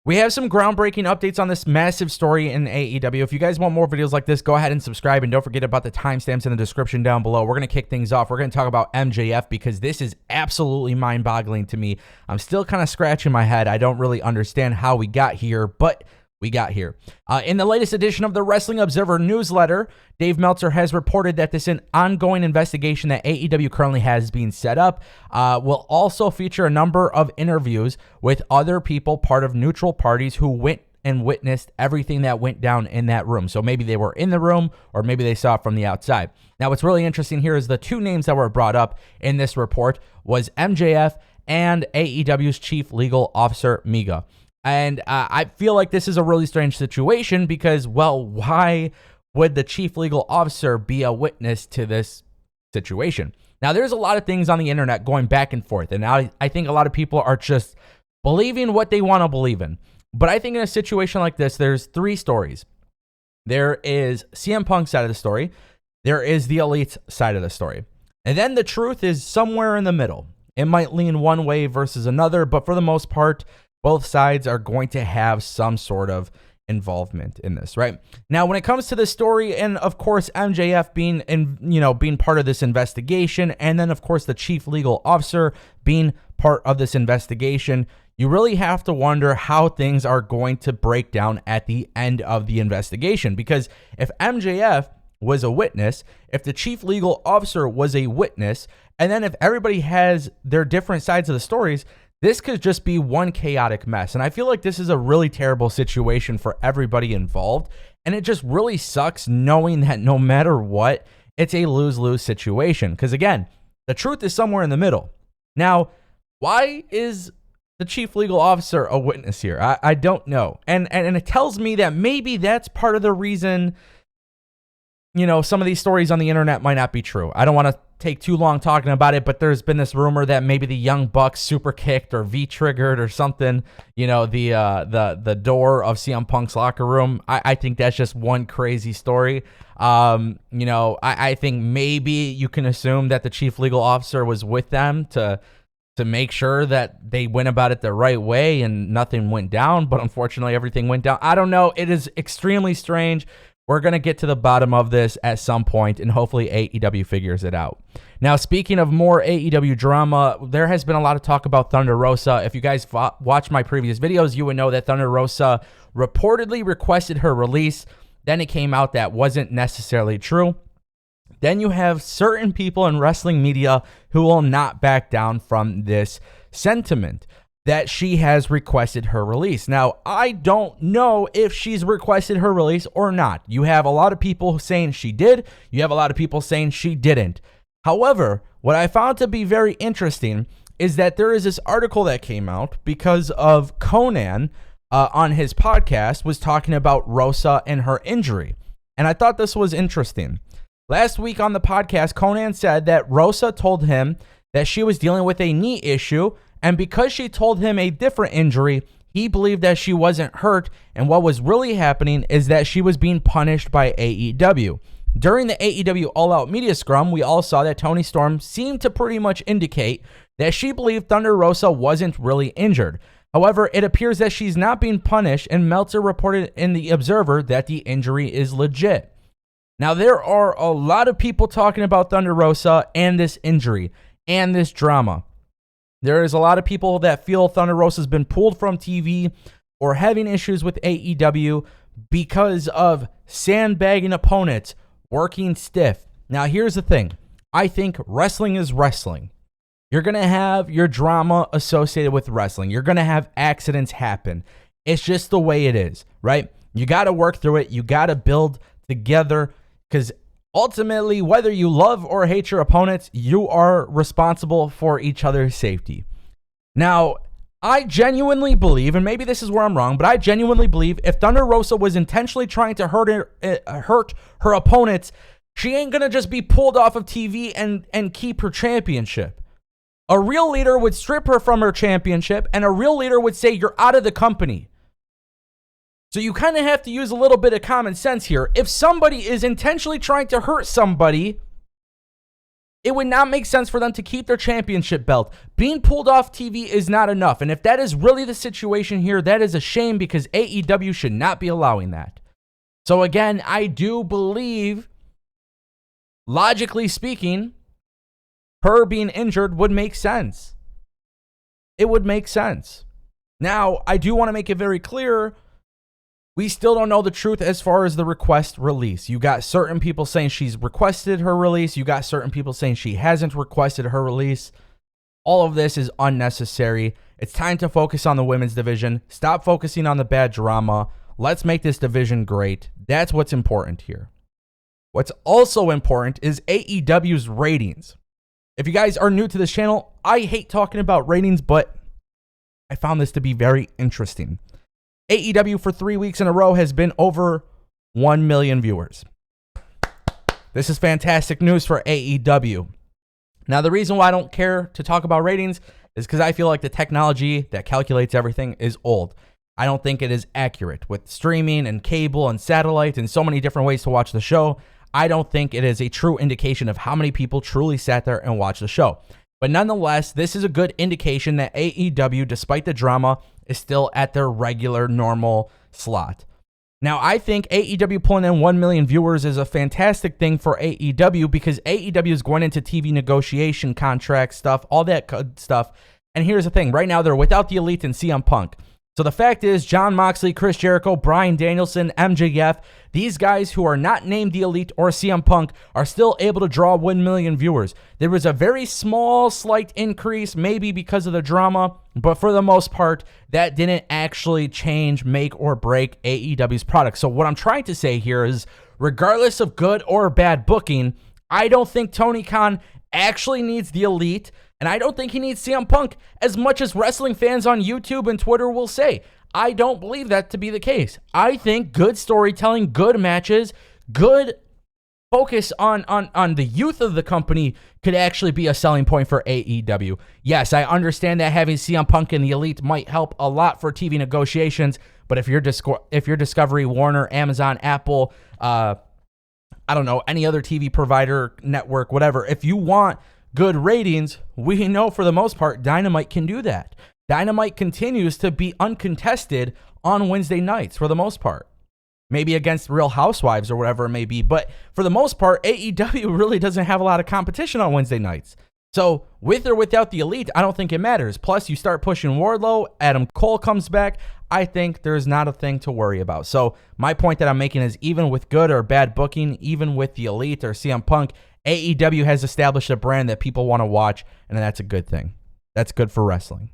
We have some groundbreaking updates on this massive story in AEW. If you guys want more videos like this, go ahead and subscribe, and don't forget about the timestamps in the description down below. We're going to kick things off. We're going to talk about MJF because this is absolutely mind-boggling to me. I'm still kind of scratching my head. I don't really understand how we got here, but we got here. In the latest edition of the Wrestling Observer newsletter, Dave Meltzer has reported that this ongoing investigation that AEW currently has being set up will also feature a number of interviews with other people, part of neutral parties, who went and witnessed everything that went down in that room. So maybe they were in the room, or maybe they saw it from the outside. Now, what's really interesting here is the two names that were brought up in this report was MJF and AEW's chief legal officer, Miga. And I feel like this is a really strange situation because, well, why would the chief legal officer be a witness to this situation? Now, there's a lot of things on the internet going back and forth, and I think a lot of people are just believing what they want to believe in. But I think in a situation like this, there's three stories. There is CM Punk's side of the story. There is the Elite's side of the story. And then the truth is somewhere in the middle. It might lean one way versus another, but for the most part, both sides are going to have some sort of involvement in this, right? Now, when it comes to the story, and of course MJF being part of this investigation, and then of course the chief legal officer being part of this investigation, you really have to wonder how things are going to break down at the end of the investigation. Because if MJF was a witness, if the chief legal officer was a witness, and then if everybody has their different sides of the stories, this could just be one chaotic mess. And I feel like this is a really terrible situation for everybody involved. And it just really sucks knowing that no matter what, it's a lose-lose situation. Because again, the truth is somewhere in the middle. Now, why is the chief legal officer a witness here? I don't know. And it tells me that maybe that's part of the reason, some of these stories on the internet might not be true. I don't want to take too long talking about it, but there's been this rumor that maybe the Young Bucks super kicked or V-triggered or something, the door of CM Punk's locker room. I think that's just one crazy story. I think maybe you can assume that the chief legal officer was with them to make sure that they went about it the right way and nothing went down, but unfortunately everything went down. I don't know. It is extremely strange. We're going to get to the bottom of this at some point, and hopefully AEW figures it out. Now, speaking of more AEW drama, there has been a lot of talk about Thunder Rosa. If you guys watched my previous videos, you would know that Thunder Rosa reportedly requested her release. Then it came out that wasn't necessarily true. Then you have certain people in wrestling media who will not back down from this sentiment that she has requested her release. Now, I don't know if she's requested her release or not. You have a lot of people saying she did. You have a lot of people saying she didn't. However, what I found to be very interesting is that there is this article that came out because of Konnan on his podcast was talking about Rosa and her injury. And I thought this was interesting. Last week on the podcast, Konnan said that Rosa told him that she was dealing with a knee issue, and because she told him a different injury, he believed that she wasn't hurt, and what was really happening is that she was being punished by AEW. During the AEW All Out Media Scrum, we all saw that Toni Storm seemed to pretty much indicate that she believed Thunder Rosa wasn't really injured. However, it appears that she's not being punished, and Meltzer reported in the Observer that the injury is legit. Now, there are a lot of people talking about Thunder Rosa and this injury and this drama. There is a lot of people that feel Thunder Rosa's been pulled from TV or having issues with AEW because of sandbagging opponents, working stiff. Now, here's the thing. I think wrestling is wrestling. You're going to have your drama associated with wrestling. You're going to have accidents happen. It's just the way it is, right? You got to work through it. You got to build together because ultimately, whether you love or hate your opponents, you are responsible for each other's safety. Now, I genuinely believe, and maybe this is where I'm wrong, but I genuinely believe if Thunder Rosa was intentionally trying to hurt her opponents, she ain't going to just be pulled off of TV and keep her championship. A real leader would strip her from her championship, and a real leader would say, you're out of the company. So you kind of have to use a little bit of common sense here. If somebody is intentionally trying to hurt somebody, It would not make sense for them to keep their championship belt. Being pulled off TV is not enough. And if that is really the situation here, that is a shame because AEW should not be allowing that. So again, I do believe, logically speaking, her being injured would make sense. It would make sense. Now, I do want to make it very clear, we still don't know the truth as far as the request release. You got certain people saying she's requested her release. You got certain people saying she hasn't requested her release. All of this is unnecessary. It's time to focus on the women's division. Stop focusing on the bad drama. Let's make this division great. That's what's important here. What's also important is AEW's ratings. If you guys are new to this channel, I hate talking about ratings, but I found this to be very interesting. AEW for 3 weeks in a row has been over 1 million viewers. This is fantastic news for AEW. Now, the reason why I don't care to talk about ratings is because I feel like the technology that calculates everything is old. I don't think it is accurate. With streaming and cable and satellite and so many different ways to watch the show, I don't think it is a true indication of how many people truly sat there and watched the show. But nonetheless, this is a good indication that AEW, despite the drama, is still at their regular, normal slot. Now, I think AEW pulling in 1 million viewers is a fantastic thing for AEW because AEW is going into TV negotiation, contract stuff, all that good stuff. And here's the thing. Right now, they're without the Elite and CM Punk. So the fact is, Jon Moxley, Chris Jericho, Bryan Danielson, MJF, these guys who are not named the Elite or CM Punk are still able to draw 1 million viewers. There was a very small, slight increase, maybe because of the drama, but for the most part, that didn't actually change, make, or break AEW's product. So what I'm trying to say here is, regardless of good or bad booking, I don't think Tony Khan actually needs the Elite, and I don't think he needs CM Punk as much as wrestling fans on YouTube and Twitter will say. I don't believe that to be the case. I think good storytelling, good matches, good focus on the youth of the company could actually be a selling point for AEW. Yes, I understand that having CM Punk in the Elite might help a lot for TV negotiations, but if you're Discovery, Warner, Amazon, Apple, I don't know, any other TV provider, network, whatever, if you want good ratings, we know for the most part Dynamite can do that. Dynamite continues to be uncontested on Wednesday nights for the most part. Maybe against Real Housewives or whatever it may be, but for the most part, AEW really doesn't have a lot of competition on Wednesday nights. So with or without the Elite, I don't think it matters. Plus, you start pushing Wardlow, Adam Cole comes back, I think there's not a thing to worry about. So my point that I'm making is even with good or bad booking, even with the Elite or CM Punk, AEW has established a brand that people want to watch, and that's a good thing. That's good for wrestling.